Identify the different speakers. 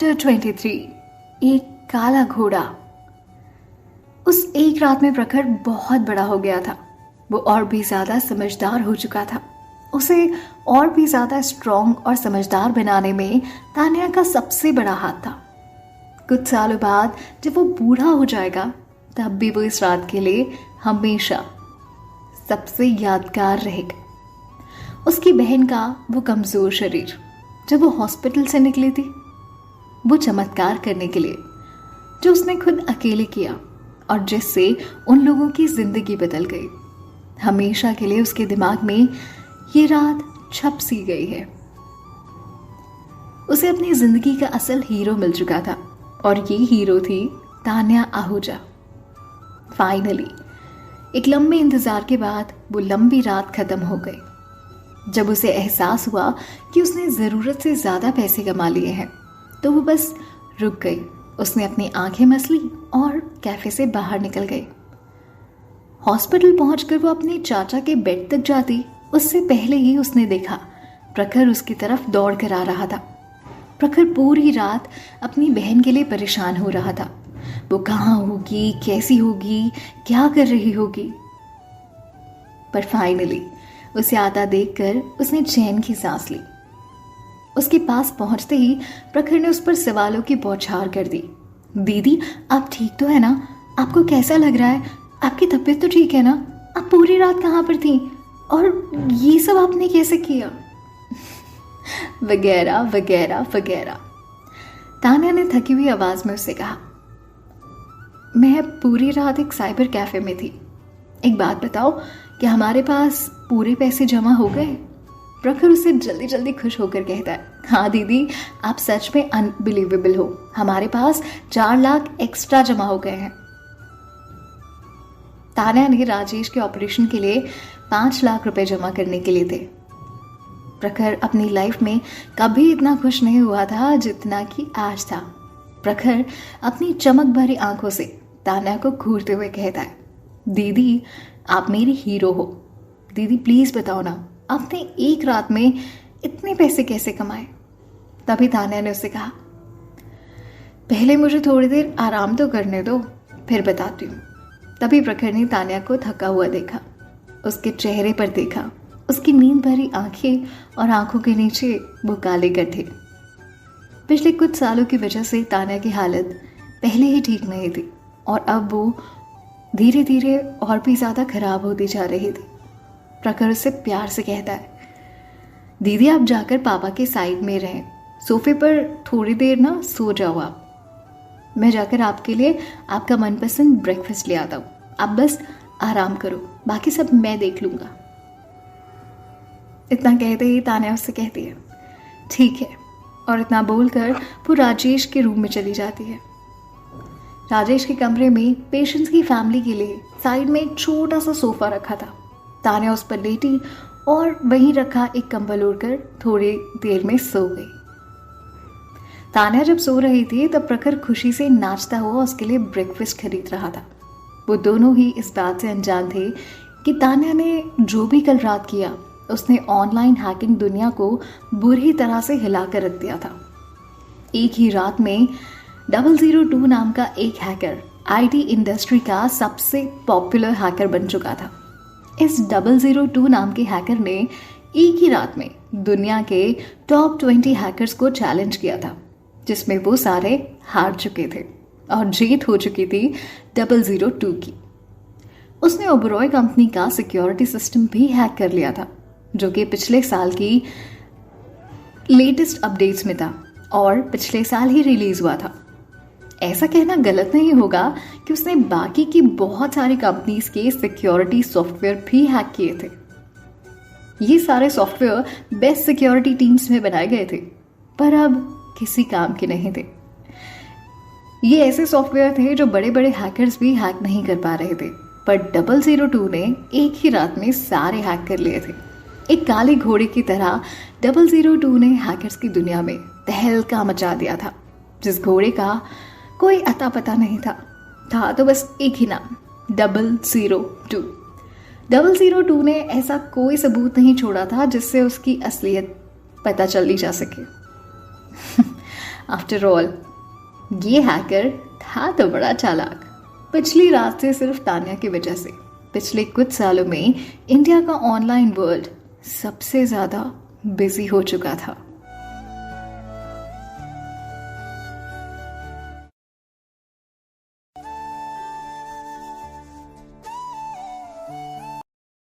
Speaker 1: 23 एक काला घोड़ा। उस एक रात में प्रखर बहुत बड़ा हो गया था। वो और भी ज्यादा समझदार हो चुका था। उसे और भी ज्यादा स्ट्रॉन्ग और समझदार बनाने में तान्या का सबसे बड़ा हाथ था। कुछ सालों बाद जब वो बूढ़ा हो जाएगा तब भी वो इस रात के लिए हमेशा सबसे यादगार रहेगा। उसकी बहन का वो कमजोर शरीर जब वो हॉस्पिटल से निकली थी, वो चमत्कार करने के लिए जो उसने खुद अकेले किया और जिससे उन लोगों की जिंदगी बदल गई। हमेशा के लिए उसके दिमाग में ये रात छप सी गई है। उसे अपनी जिंदगी का असल हीरो मिल चुका था और ये हीरो थी तान्या आहूजा। फाइनली एक लंबे इंतजार के बाद वो लंबी रात खत्म हो गई। जब उसे एहसास हुआ कि उसने जरूरत से ज्यादा पैसे कमा लिए हैं तो वो बस रुक गई। उसने अपनी आंखें मसली और कैफे से बाहर निकल गई। हॉस्पिटल पहुंचकर वो अपने चाचा के बेड तक जाती उससे पहले ही उसने देखा प्रखर उसकी तरफ दौड़ कर आ रहा था। प्रखर पूरी रात अपनी बहन के लिए परेशान हो रहा था। वो कहाँ होगी, कैसी होगी, क्या कर रही होगी। पर फाइनली उसे आता देखकर उसने चैन की सांस ली। उसके पास पहुंचते ही प्रखर ने उस पर सवालों की बौछार कर दी। दीदी, आप ठीक तो है ना? आपको कैसा लग रहा है? आपकी तबीयत तो ठीक है ना? आप पूरी रात कहाँ पर थी और ये सब आपने कैसे किया? वगैरह वगैरह वगैरह। तान्या ने थकी हुई आवाज में उससे कहा, मैं पूरी रात एक साइबर कैफे में थी। एक बात बताओ, क्या हमारे पास पूरे पैसे जमा हो गए? प्रखर उससे जल्दी जल्दी खुश होकर कहता है, हाँ दीदी, आप सच में अनबिलीवेबल हो। हमारे पास 4 लाख एक्स्ट्रा जमा हो गए हैं। तान्या ने राजेश के ऑपरेशन के लिए 5 लाख रुपए जमा करने के लिए थे। प्रखर अपनी लाइफ में कभी इतना खुश नहीं हुआ था जितना कि आज था। प्रखर अपनी चमक भरी आंखों से तान्या को घूरते हुए कहता है, दीदी, आप मेरी हीरो हो। दीदी प्लीज बताओ ना, आपने एक रात में इतने पैसे कैसे कमाए? तभी तान्या ने उससे कहा, पहले मुझे थोड़ी देर आराम तो करने दो, फिर बताती हूँ। तभी प्रखर ने तान्या को थका हुआ देखा। उसके चेहरे पर देखा, उसकी नींद भरी आंखें और आंखों के नीचे वो काले गड्ढे थे। पिछले कुछ सालों की वजह से तान्या की हालत पहले ही ठीक नहीं थी और अब वो धीरे धीरे और भी ज्यादा खराब होती जा रही थी। प्रखर उससे प्यार से कहता है, दीदी आप जाकर पापा के साइड में रहें, सोफे पर थोड़ी देर ना सो जाओ आप। मैं जाकर आपके लिए आपका मनपसंद ब्रेकफास्ट ले आता हूँ। आप बस आराम करो, बाकी सब मैं देख लूंगा। इतना कहते ही तान्या उससे कहती है, ठीक है, और इतना बोलकर वो राजेश के रूम में चली जाती है। राजेश के कमरे में पेशेंट्स की फैमिली के लिए साइड में एक छोटा सा सोफा रखा था। तान्या उस पर लेटी और वहीं रखा एक कंबल ओढ़कर थोड़ी देर में सो गई। तान्या जब सो रही थी तब प्रखर खुशी से नाचता हुआ उसके लिए ब्रेकफास्ट खरीद रहा था। वो दोनों ही इस बात से अनजान थे कि तान्या ने जो भी कल रात किया उसने ऑनलाइन हैकिंग दुनिया को बुरी तरह से हिलाकर रख दिया था। एक ही रात में 002 नाम का एक हैकर आईटी इंडस्ट्री का सबसे पॉपुलर हैकर बन चुका था। इस 002 नाम के हैकर ने एक ही रात में दुनिया के टॉप 20 हैकर्स को चैलेंज किया था, जिसमें वो सारे हार चुके थे और जीत हो चुकी थी 002 की। उसने ओबरॉय कंपनी का सिक्योरिटी सिस्टम भी हैक कर लिया था, जो कि पिछले साल की लेटेस्ट अपडेट्स में था और पिछले साल ही रिलीज हुआ था। ऐसा कहना गलत नहीं होगा कि उसने बाकी की बहुत सारी कंपनीज के सिक्योरिटी सॉफ्टवेयर भी हैक किए थे। ये सारे सॉफ्टवेयर बेस्ट सिक्योरिटी टीम्स में बनाए गए थे, पर अब किसी काम के नहीं थे। ये ऐसे सॉफ्टवेयर थे जो बड़े बड़े हैकर्स भी हैक नहीं कर पा रहे थे, पर 002 ने एक ही रात में सारे हैक कर लिए थे। एक काले घोड़े की तरह 002 ने हैकर्स की दुनिया में तहलका मचा दिया था। जिस घोड़े का कोई अता पता नहीं था तो बस एक ही नाम, 002। 002 ने ऐसा कोई सबूत नहीं छोड़ा था जिससे उसकी असलियत पता चल ली जा सके। आफ्टर ऑल ये हैकर था तो बड़ा चालाक। पिछली रात से सिर्फ तान्या की वजह से पिछले कुछ सालों में इंडिया का ऑनलाइन वर्ल्ड सबसे ज़्यादा बिजी हो चुका था।